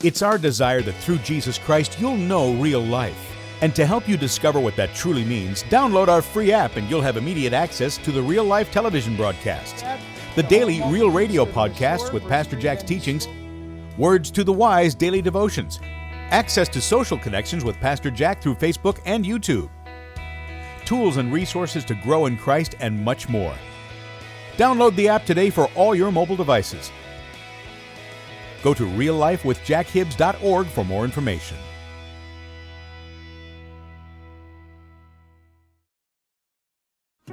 It's our desire that through Jesus Christ, you'll know real life. And to help you discover what that truly means, download our free app and you'll have immediate access to the real-life television broadcasts, the daily Real Radio podcasts with Pastor Jack's teachings, Words to the Wise daily devotions, access to social connections with Pastor Jack through Facebook and YouTube, tools and resources to grow in Christ, and much more. Download the app today for all your mobile devices. Go to reallifewithjackhibbs.org for more information.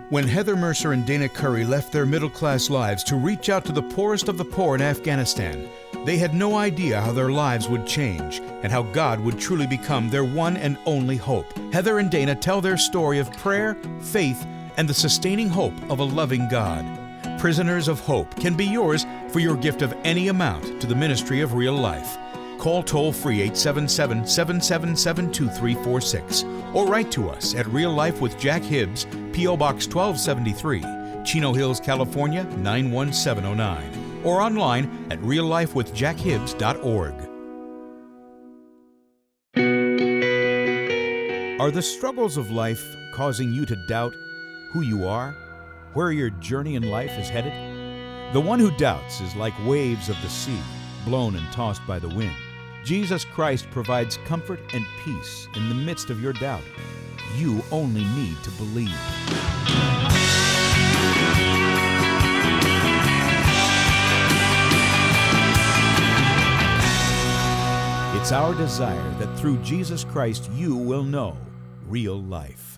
When Heather Mercer and Dana Curry left their middle-class lives to reach out to the poorest of the poor in Afghanistan, they had no idea how their lives would change and how God would truly become their one and only hope. Heather and Dana tell their story of prayer, faith, and the sustaining hope of a loving God. Prisoners of Hope can be yours for your gift of any amount to the Ministry of Real Life. Call toll-free 877-777-2346 or write to us at Real Life with Jack Hibbs, P.O. Box 1273, Chino Hills, California 91709, or online at reallifewithjackhibbs.org. Are the struggles of life causing you to doubt who you are, where your journey in life is headed? The one who doubts is like waves of the sea, blown and tossed by the wind. Jesus Christ provides comfort and peace in the midst of your doubt. You only need to believe. It's our desire that through Jesus Christ you will know real life.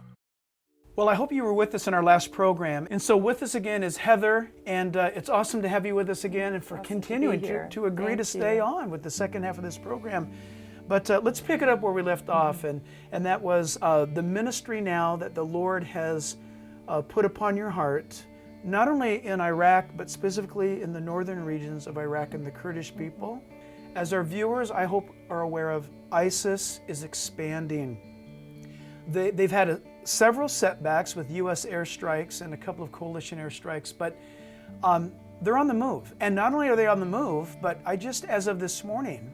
Well, I hope you were with us in our last program. And so with us again is Heather, and it's awesome to have you with us again and for continuing to agree to stay on with the second half of this program. But let's pick it up where we left off, and that was the ministry now that the Lord has put upon your heart, not only in Iraq, but specifically in the northern regions of Iraq and the Kurdish people. As our viewers, I hope, are aware of, ISIS is expanding. They've had several setbacks with U.S. airstrikes and a couple of coalition airstrikes, but they're on the move. And not only are they on the move, but I just, as of this morning,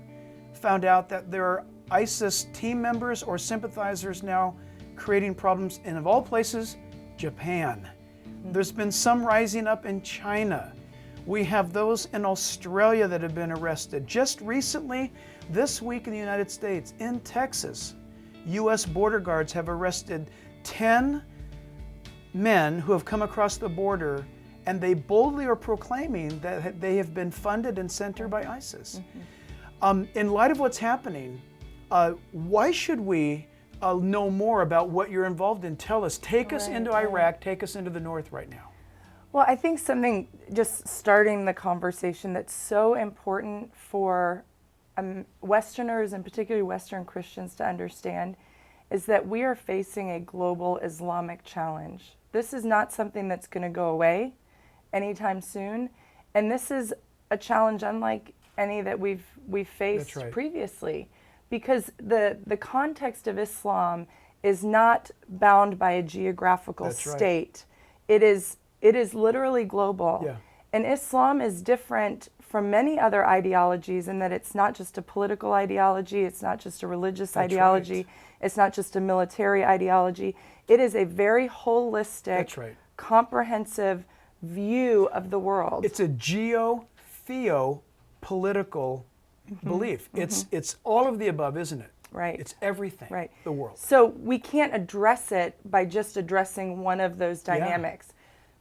found out that there are ISIS team members or sympathizers now creating problems in, of all places, Japan. There's been some rising up in China. We have those in Australia that have been arrested. Just recently, this week in the United States, in Texas, U.S. border guards have arrested 10 men who have come across the border, and they boldly are proclaiming that they have been funded and sent here by ISIS. In light of what's happening, why should we know more about what you're involved in? Tell us, take us into Iraq, take us into the north right now. Well, I think something, just starting the conversation, that's so important for Westerners and particularly Western Christians to understand is that we are facing a global Islamic challenge. This is not something that's going to go away anytime soon, and this is a challenge unlike any that we've faced previously, because the context of Islam is not bound by a geographical state. It is literally global. Yeah. And Islam is different from many other ideologies in that it's not just a political ideology, it's not just a religious ideology, it's not just a military ideology. It is a very holistic, comprehensive view of the world. It's a geo-theo-political belief. It's all of the above, isn't it? Right. It's everything, the world. So we can't address it by just addressing one of those dynamics.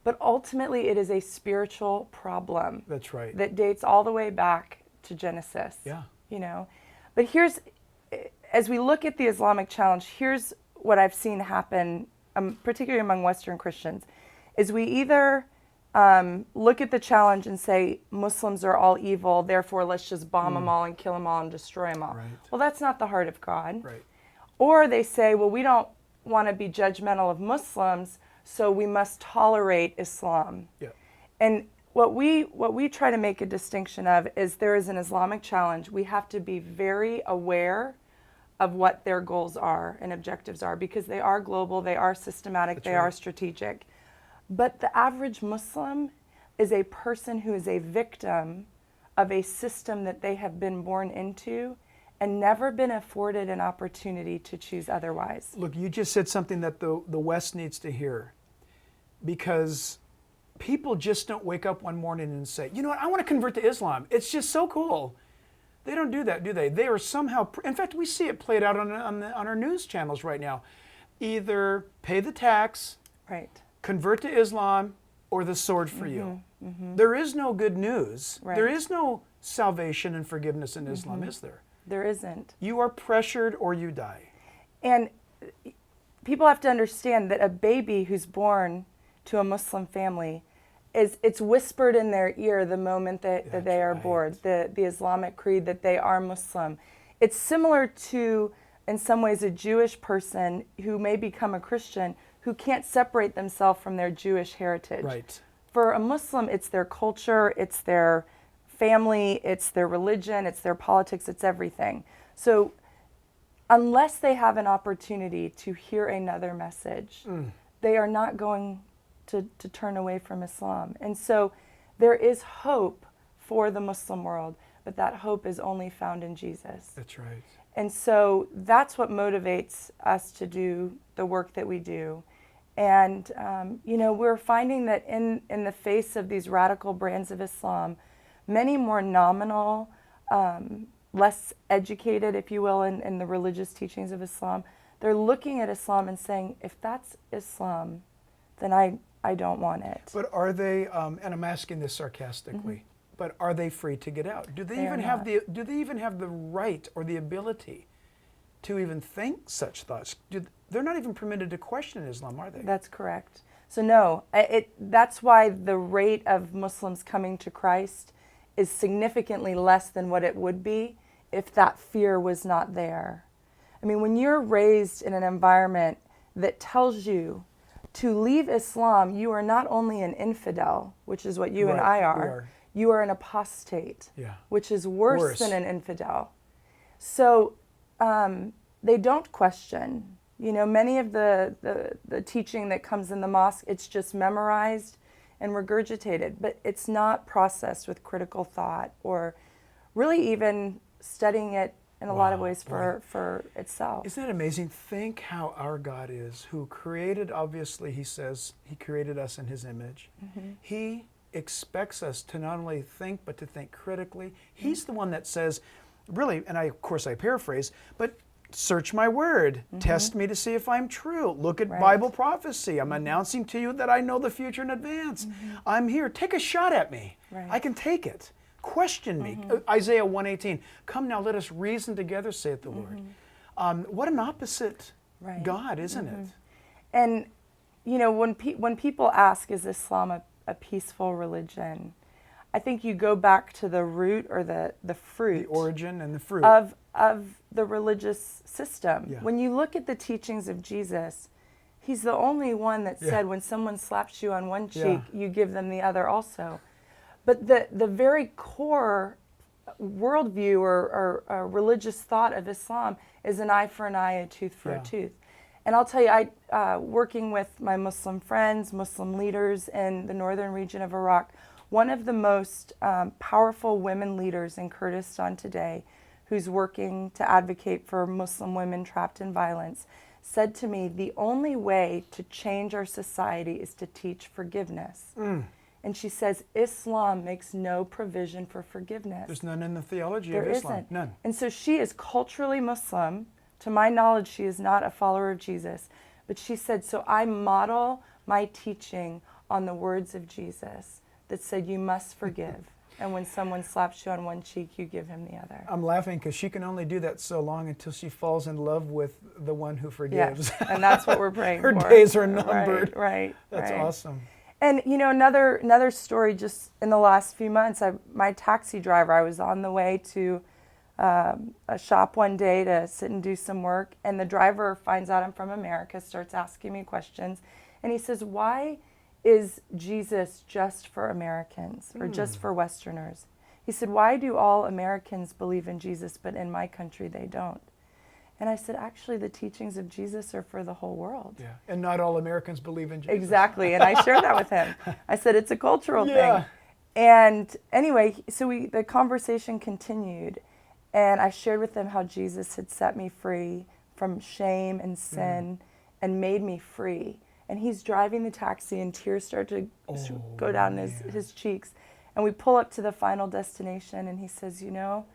But ultimately, it is a spiritual problem. That's right. That dates all the way back to Genesis. Yeah. You know, but here's, as we look at the Islamic challenge, here's what I've seen happen, particularly among Western Christians, is we either look at the challenge and say Muslims are all evil, therefore let's just bomb them all and kill them all and destroy them all. Right. Well, that's not the heart of God. Right. Or they say, well, we don't want to be judgmental of Muslims, so we must tolerate Islam. Yeah. And what we try to make a distinction of is there is an Islamic challenge. We have to be very aware of what their goals are and objectives are, because they are global, they are systematic, they are strategic. But the average Muslim is a person who is a victim of a system that they have been born into and never been afforded an opportunity to choose otherwise. Look, you just said something that the West needs to hear, because people just don't wake up one morning and say, you know what, I want to convert to Islam. It's just so cool. They don't do that, do they? They are somehow, in fact, we see it played out on our news channels right now. Either pay the tax, Right. convert to Islam, or the sword for you. There is no good news. Right. There is no salvation and forgiveness in Islam, is there? There isn't. You are pressured or you die. And people have to understand that a baby who's born to a Muslim family, it's whispered in their ear the moment that they are born, the Islamic creed, that they are Muslim. It's similar to, in some ways, a Jewish person who may become a Christian who can't separate themselves from their Jewish heritage. Right. For a Muslim, it's their culture, it's their family, it's their religion, it's their politics, it's everything. So unless they have an opportunity to hear another message, they are not going to turn away from Islam. And so there is hope for the Muslim world, but that hope is only found in Jesus. That's right. And so that's what motivates us to do the work that we do. And, we're finding that in the face of these radical brands of Islam, many more nominal, less educated, if you will, in the religious teachings of Islam, they're looking at Islam and saying, if that's Islam, then I don't want it. But are they, and I'm asking this sarcastically, but are they free to get out? Do they even have the right or the ability to even think such thoughts? They're not even permitted to question Islam, are they? That's correct. So no, that's why the rate of Muslims coming to Christ is significantly less than what it would be if that fear was not there. I mean, when you're raised in an environment that tells you to leave Islam, you are not only an infidel, which is what you and I are, you are an apostate, which is worse than an infidel. So they don't question. Many of the teaching that comes in the mosque, it's just memorized and regurgitated, but it's not processed with critical thought or really even studying it in a lot of ways for itself. Isn't that amazing? Think how our God is, who created, obviously, he says, he created us in his image. He expects us to not only think, but to think critically. He's the one that says, really, and of course I paraphrase, but search my word, test me to see if I'm true. Look at Bible prophecy. I'm announcing to you that I know the future in advance. I'm here. Take a shot at me. I can take it. Question me. Isaiah 1:18. Come now, let us reason together, saith the Lord. What an opposite God, isn't it? And when people ask, is Islam a peaceful religion? I think you go back to the root or the fruit, the origin and the fruit of the religious system. When you look at the teachings of Jesus, he's the only one that said when someone slaps you on one cheek, you give them the other also. But the very core worldview or religious thought of Islam is an eye for an eye, a tooth for a tooth. And I'll tell you, working with my Muslim friends, Muslim leaders in the northern region of Iraq, one of the most powerful women leaders in Kurdistan today, who's working to advocate for Muslim women trapped in violence, said to me, the only way to change our society is to teach forgiveness. And she says, Islam makes no provision for forgiveness. There's none in the theology of Islam. Isn't. None. And so she is culturally Muslim. To my knowledge, she is not a follower of Jesus. But she said, so I model my teaching on the words of Jesus that said you must forgive. And when someone slaps you on one cheek, you give him the other. I'm laughing because she can only do that so long until she falls in love with the one who forgives. Yes, and that's what we're praying Her for. Her days are numbered. Right. That's awesome. And another story just in the last few months, my taxi driver, I was on the way to a shop one day to sit and do some work, and the driver finds out I'm from America, starts asking me questions, and he says, why is Jesus just for Americans or just for Westerners? He said, why do all Americans believe in Jesus, but in my country they don't? And I said, actually, the teachings of Jesus are for the whole world. Yeah, and not all Americans believe in Jesus. Exactly, and I shared that with him. I said, it's a cultural thing. And anyway, so the conversation continued, And I shared with them how Jesus had set me free from shame and sin and made me free. And he's driving the taxi and tears start to go down his cheeks. And we pull up to the final destination and he says, you know,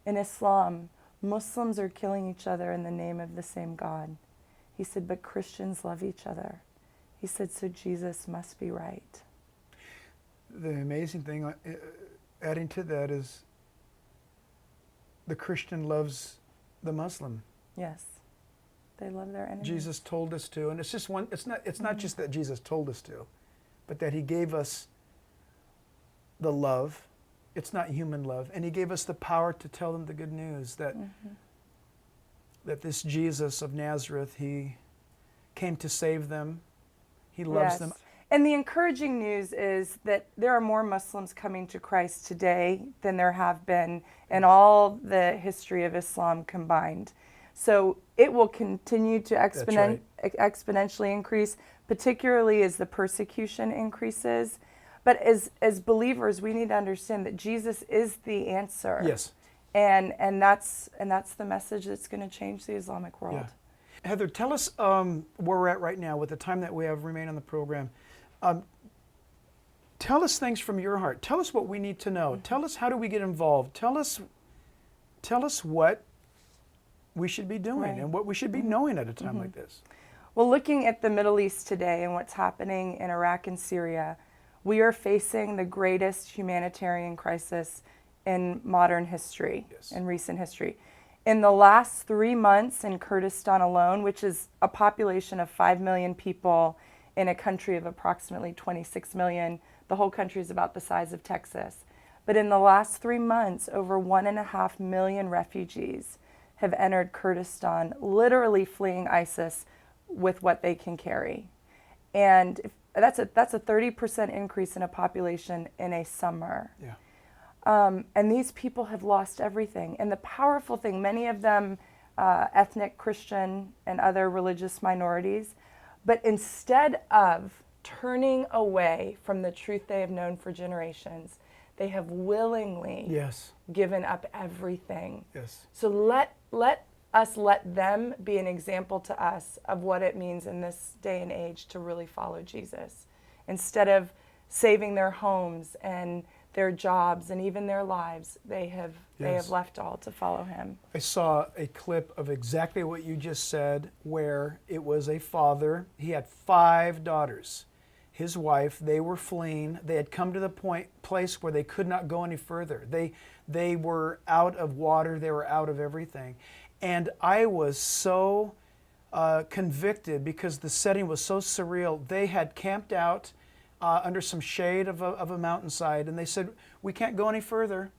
in Islam, Muslims are killing each other in the name of the same God. He said, but Christians love each other. He said, so Jesus must be right. The amazing thing, adding to that, is the Christian loves the Muslim. Yes. They love their enemies. Jesus told us to, and it's just one. It's not just that Jesus told us to, but that he gave us the love. It's not human love, and he gave us the power to tell them the good news that that this Jesus of Nazareth, he came to save them. He loves them. And the encouraging news is that there are more Muslims coming to Christ today than there have been in all the history of Islam combined. So it will continue to exponentially increase, particularly as the persecution increases. But as believers, we need to understand that Jesus is the answer. Yes. And that's the message that's going to change the Islamic world. Yeah. Heather, tell us where we're at right now with the time that we have remaining on the program. Tell us things from your heart. Tell us what we need to know. Tell us how do we get involved. Tell us what we should be doing and what we should be knowing at a time like this. Well, looking at the Middle East today and what's happening in Iraq and Syria, we are facing the greatest humanitarian crisis in modern history, in recent history. In the last 3 months in Kurdistan alone, which is a population of 5 million people in a country of approximately 26 million, the whole country is about the size of Texas. But in the last 3 months, over 1.5 million refugees have entered Kurdistan, literally fleeing ISIS with what they can carry. And that's a 30% increase in a population in a summer. Yeah. And these people have lost everything. And the powerful thing, many of them ethnic Christian and other religious minorities, but instead of turning away from the truth they have known for generations, they have willingly given up everything. Yes. So let them be an example to us of what it means in this day and age to really follow Jesus. Instead of saving their homes and their jobs and even their lives, they have left all to follow him. I saw a clip of exactly what you just said, where it was a father. He had 5 daughters. His wife, they were fleeing. They had come to the place where they could not go any further. They were out of water. They were out of everything. And I was so convicted because the setting was so surreal. They had camped out under some shade of a mountainside, and they said, "We can't go any further,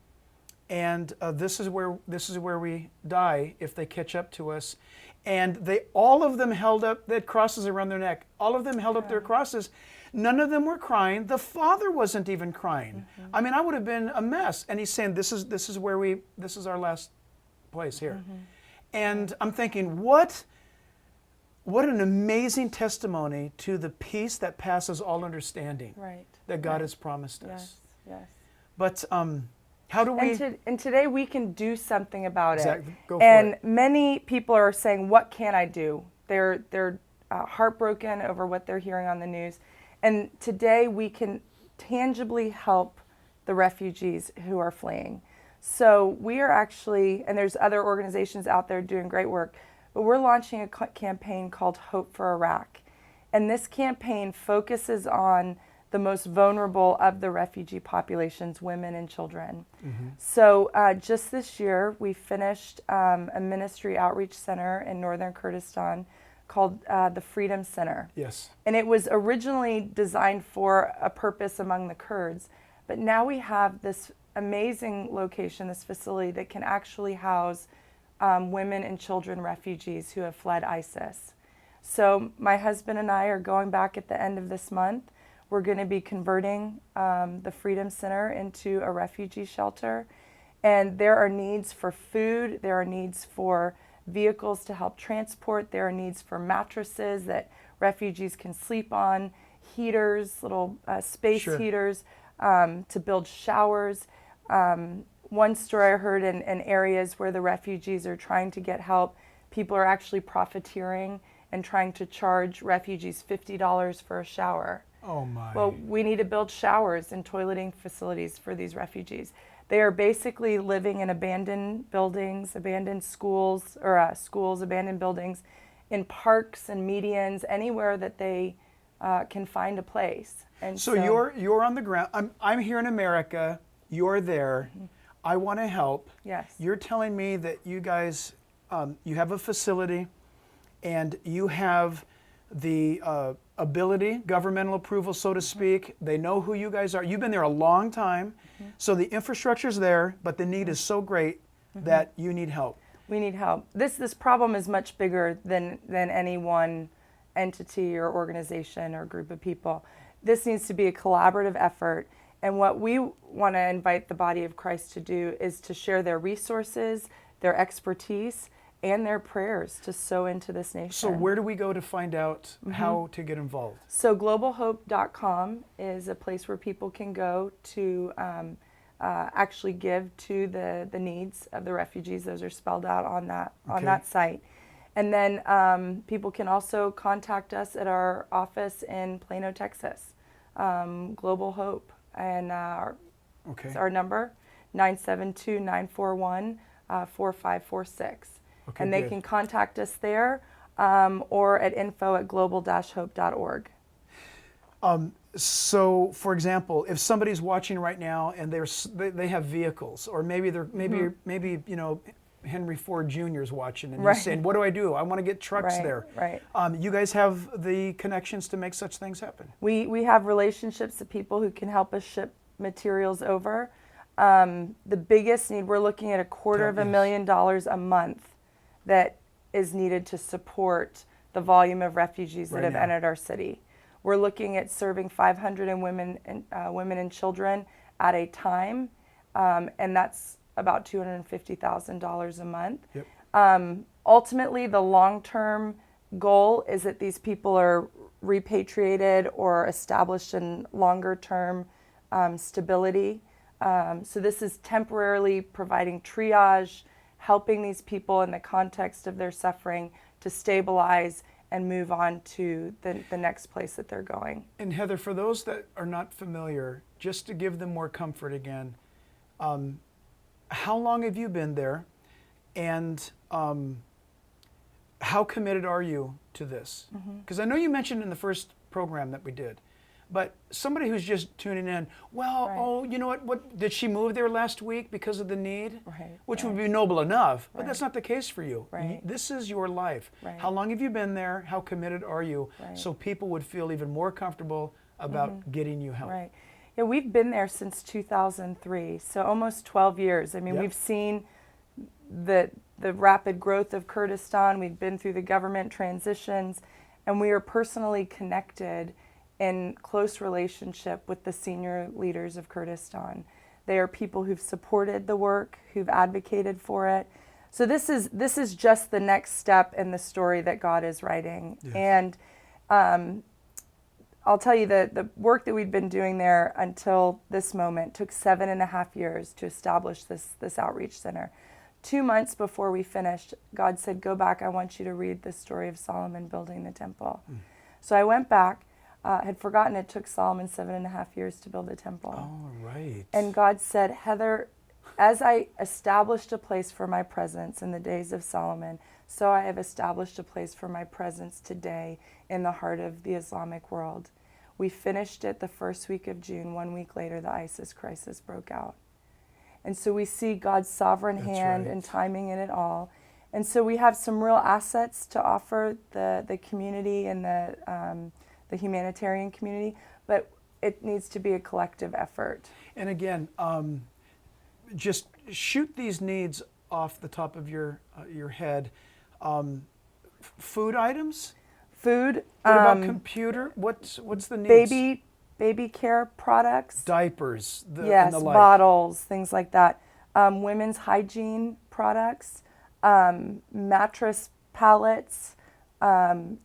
and this is where we die if they catch up to us." And all of them held up. They had crosses around their neck. All of them held up their crosses. None of them were crying. The father wasn't even crying. I mean, I would have been a mess. And he's saying, "This is our last place here." And I'm thinking, what an amazing testimony to the peace that passes all understanding that God has promised us. Yes. But how do we... And today we can do something about it. Go for and it. Many people are saying, what can I do? They're heartbroken over what they're hearing on the news. And today we can tangibly help the refugees who are fleeing. So we are actually, and there's other organizations out there doing great work, but we're launching a campaign called Hope for Iraq. And this campaign focuses on the most vulnerable of the refugee populations, women and children. So just this year, we finished a ministry outreach center in northern Kurdistan called the Freedom Center. Yes. And it was originally designed for a purpose among the Kurds, but now we have this amazing location, this facility that can actually house women and children refugees who have fled ISIS. So my husband and I are going back at the end of this month. We're going to be converting the Freedom Center into a refugee shelter. And there are needs for food, there are needs for vehicles to help transport, there are needs for mattresses that refugees can sleep on, heaters, little space heaters, to build showers. one story I heard in areas where the refugees are trying to get help, people are actually profiteering and trying to charge refugees $50 for a shower. Oh my. Well, we need to build showers and toileting facilities for these refugees. They are basically living in abandoned buildings, abandoned schools, abandoned buildings, in parks and medians, anywhere that they can find a place. And so you're on the ground. I'm here in America. You're there. Mm-hmm. I want to help. Yes. You're telling me that you guys, you have a facility, and you have the ability, governmental approval, so to speak. They know who you guys are. You've been there a long time, so the infrastructure's there, but the need is so great that you need help. We need help. This problem is much bigger than any one entity or organization or group of people. This needs to be a collaborative effort, and what we want to invite the body of Christ to do is to share their resources, their expertise, and their prayers to sow into this nation. So where do we go to find out how to get involved? So globalhope.com is a place where people can go to actually give to the needs of the refugees. Those are spelled out on that site. And then people can also contact us at our office in Plano, Texas, Global Hope. And our number, 972-941-4546. Okay, and they can contact us there or at info@global-hope.org. So, for example, if somebody's watching right now and they have vehicles, or maybe maybe Henry Ford Jr. is watching and he's saying, "What do I do? I want to get trucks there." Right. You guys have the connections to make such things happen. We have relationships with people who can help us ship materials over. The biggest need, we're looking at $250,000 a month that is needed to support the volume of refugees that have entered our city. We're looking at serving 500 women and children at a time, and that's about $250,000 a month. Yep. Ultimately, the long-term goal is that these people are repatriated or established in longer-term stability. So this is temporarily providing triage, helping these people in the context of their suffering to stabilize and move on to the next place that they're going. And Heather, for those that are not familiar, just to give them more comfort again, how long have you been there, and how committed are you to this? Because I know you mentioned in the first program that we did, but somebody who's just tuning in, you know what did she move there last week because of the need? Which would be noble enough, but that's not the case for you. This is your life. How long have you been there? How committed are you? So people would feel even more comfortable about getting you help. Yeah, we've been there since 2003, so almost 12 years. I mean, we've seen the rapid growth of Kurdistan. We've been through the government transitions, and we are personally connected in close relationship with the senior leaders of Kurdistan. They are people who've supported the work, who've advocated for it. So this is just the next step in the story that God is writing. And I'll tell you that the work that we'd been doing there until this moment took 7.5 years to establish this outreach center. 2 months before we finished, God said, "Go back, I want you to read the story of Solomon building the temple." So I went back. Had forgotten it took Solomon 7.5 years to build the temple. Oh, right. And God said, "Heather, as I established a place for my presence in the days of Solomon, so I have established a place for my presence today in the heart of the Islamic world." We finished it the first week of June. 1 week later, the ISIS crisis broke out. And so we see God's sovereign hand and timing in it all. And so we have some real assets to offer the community and the humanitarian community, but it needs to be a collective effort. And again, just shoot these needs off the top of your head. Food items? Food. What about computer? What's the needs? Baby care products. Diapers. Yes, and the like. bottles, things like that. Women's hygiene products, mattress pallets,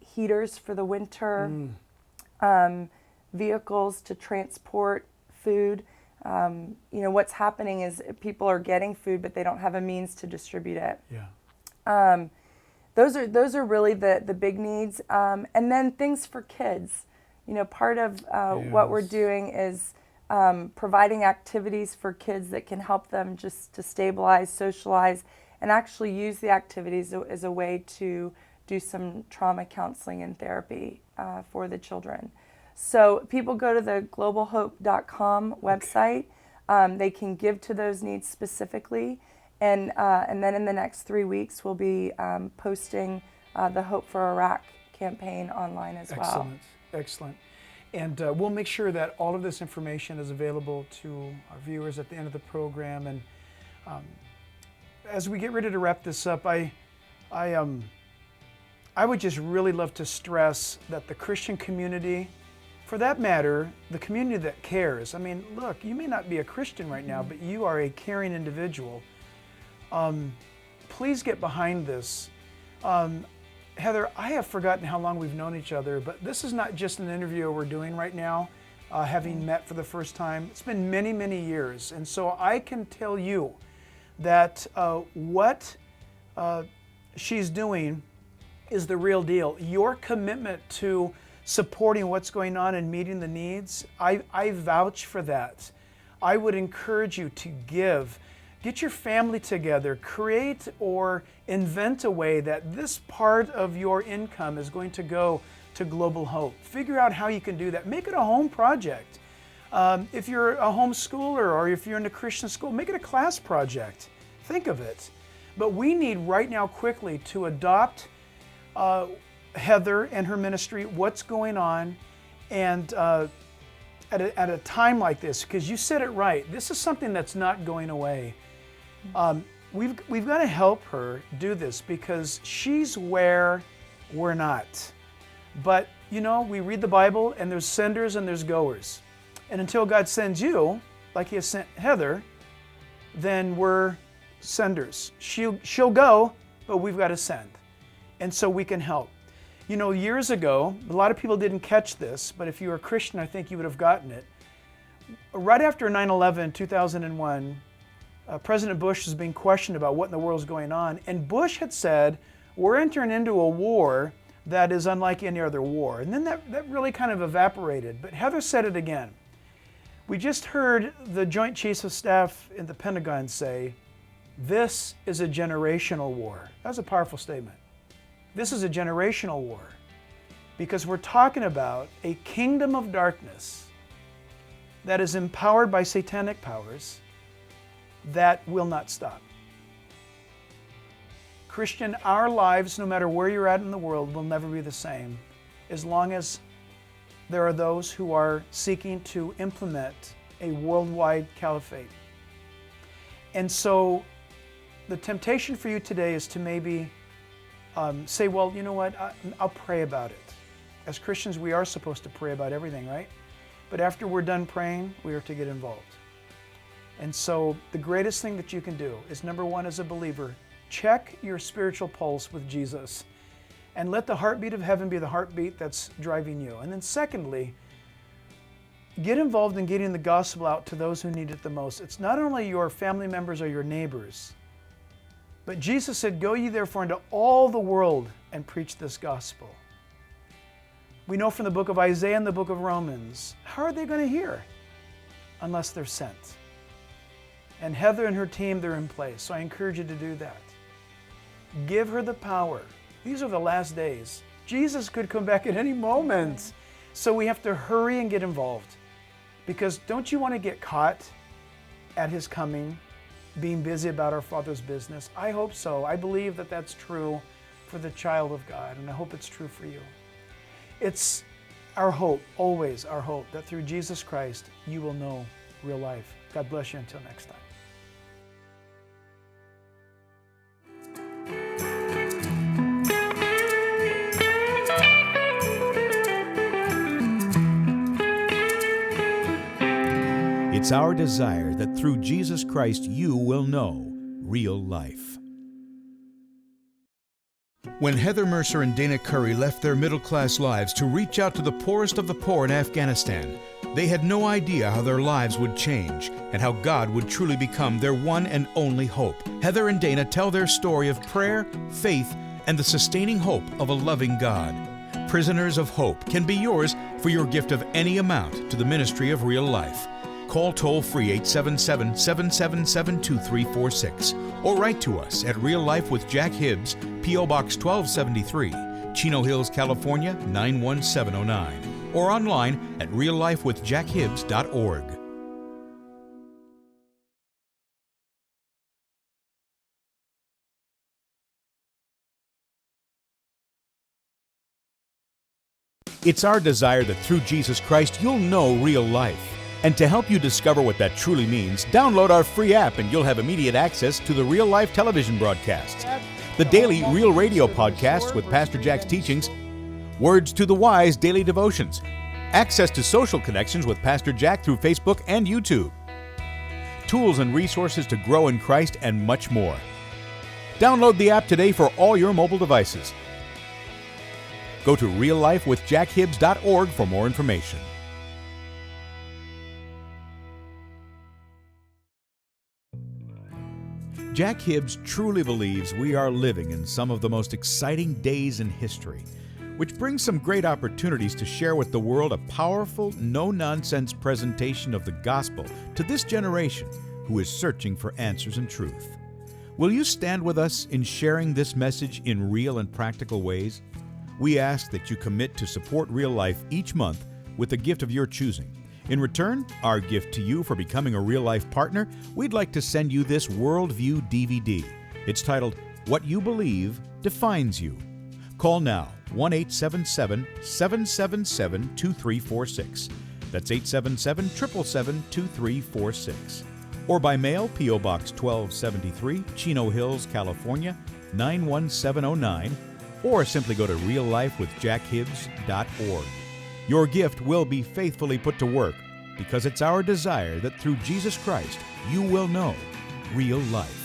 heaters for the winter, vehicles to transport food. What's happening is people are getting food, but they don't have a means to distribute it. Yeah. Those are really the big needs. And then things for kids. Part of what we're doing is providing activities for kids that can help them just to stabilize, socialize, and actually use the activities as a way to do some trauma counseling and therapy for the children. So people go to the globalhope.com website. They can give to those needs specifically. And then in the next 3 weeks, we'll be posting the Hope for Iraq campaign online as well. Excellent. And we'll make sure that all of this information is available to our viewers at the end of the program. And as we get ready to wrap this up, I would just really love to stress that the Christian community, for that matter, the community that cares. I mean, look, you may not be a Christian right now, but you are a caring individual. Please get behind this. Heather, I have forgotten how long we've known each other, but this is not just an interview we're doing right now, having met for the first time. It's been many, many years. And so I can tell you that what she's doing is the real deal. Your commitment to supporting what's going on and meeting the needs, I vouch for that. I would encourage you to give. Get your family together, create or invent a way that this part of your income is going to go to Global Hope. Figure out how you can do that. Make it a home project. If you're a homeschooler or if you're in a Christian school, make it a class project. Think of it. But we need right now quickly to adopt Heather and her ministry, what's going on, and at a time like this, because you said it right, this is something that's not going away. We've got to help her do this because she's where we're not. But we read the Bible and there's senders and there's goers. And until God sends you, like He has sent Heather, then we're senders. She'll go, but we've got to send. And so we can help. Years ago, a lot of people didn't catch this, but if you were a Christian, I think you would have gotten it. Right after 9/11, 2001, President Bush was being questioned about what in the world is going on, and Bush had said, we're entering into a war that is unlike any other war. And then that really kind of evaporated. But Heather said it again. We just heard the Joint Chiefs of Staff in the Pentagon say, this is a generational war. That was a powerful statement. This is a generational war because we're talking about a kingdom of darkness that is empowered by satanic powers that will not stop. Christian, our lives, no matter where you're at in the world, will never be the same as long as there are those who are seeking to implement a worldwide caliphate. And so the temptation for you today is to maybe say, well, you know what, I'll pray about it. As Christians, we are supposed to pray about everything, right? But after we're done praying, we are to get involved. And so the greatest thing that you can do is, number one, as a believer, check your spiritual pulse with Jesus and let the heartbeat of heaven be the heartbeat that's driving you. And then secondly, get involved in getting the gospel out to those who need it the most. It's not only your family members or your neighbors, but Jesus said, go ye therefore into all the world and preach this gospel. We know from the book of Isaiah and the book of Romans, how are they going to hear unless they're sent? And Heather and her team, they're in place. So I encourage you to do that. Give her the power. These are the last days. Jesus could come back at any moment. So we have to hurry and get involved. Because don't you want to get caught at His coming, being busy about our Father's business? I hope so. I believe that that's true for the child of God, and I hope it's true for you. It's our hope, always our hope, that through Jesus Christ you will know real life. God bless you until next time. It's our desire that through Jesus Christ you will know real life. When Heather Mercer and Dana Curry left their middle-class lives to reach out to the poorest of the poor in Afghanistan, they had no idea how their lives would change and how God would truly become their one and only hope. Heather and Dana tell their story of prayer, faith, and the sustaining hope of a loving God. Prisoners of Hope can be yours for your gift of any amount to the ministry of Real Life. Call toll-free 877-777-2346 or write to us at Real Life with Jack Hibbs, P.O. Box 1273, Chino Hills, California 91709, or online at reallifewithjackhibbs.org. It's our desire that through Jesus Christ you'll know real life. And to help you discover what that truly means, download our free app and you'll have immediate access to the Real Life television broadcasts, the daily Real Radio podcasts with Pastor Jack's teachings, Words to the Wise daily devotions, access to social connections with Pastor Jack through Facebook and YouTube, tools and resources to grow in Christ, and much more. Download the app today for all your mobile devices. Go to reallifewithjackhibbs.org for more information. Jack Hibbs truly believes we are living in some of the most exciting days in history, which brings some great opportunities to share with the world a powerful, no-nonsense presentation of the gospel to this generation who is searching for answers and truth. Will you stand with us in sharing this message in real and practical ways? We ask that you commit to support Real Life each month with a gift of your choosing. In return, our gift to you for becoming a Real Life partner, we'd like to send you this Worldview DVD. It's titled, What You Believe Defines You. Call now, 1-877-777-2346. That's 877-777-2346. Or by mail, P.O. Box 1273, Chino Hills, California, 91709. Or simply go to reallifewithjackhibbs.org. Your gift will be faithfully put to work because it's our desire that through Jesus Christ you will know real life.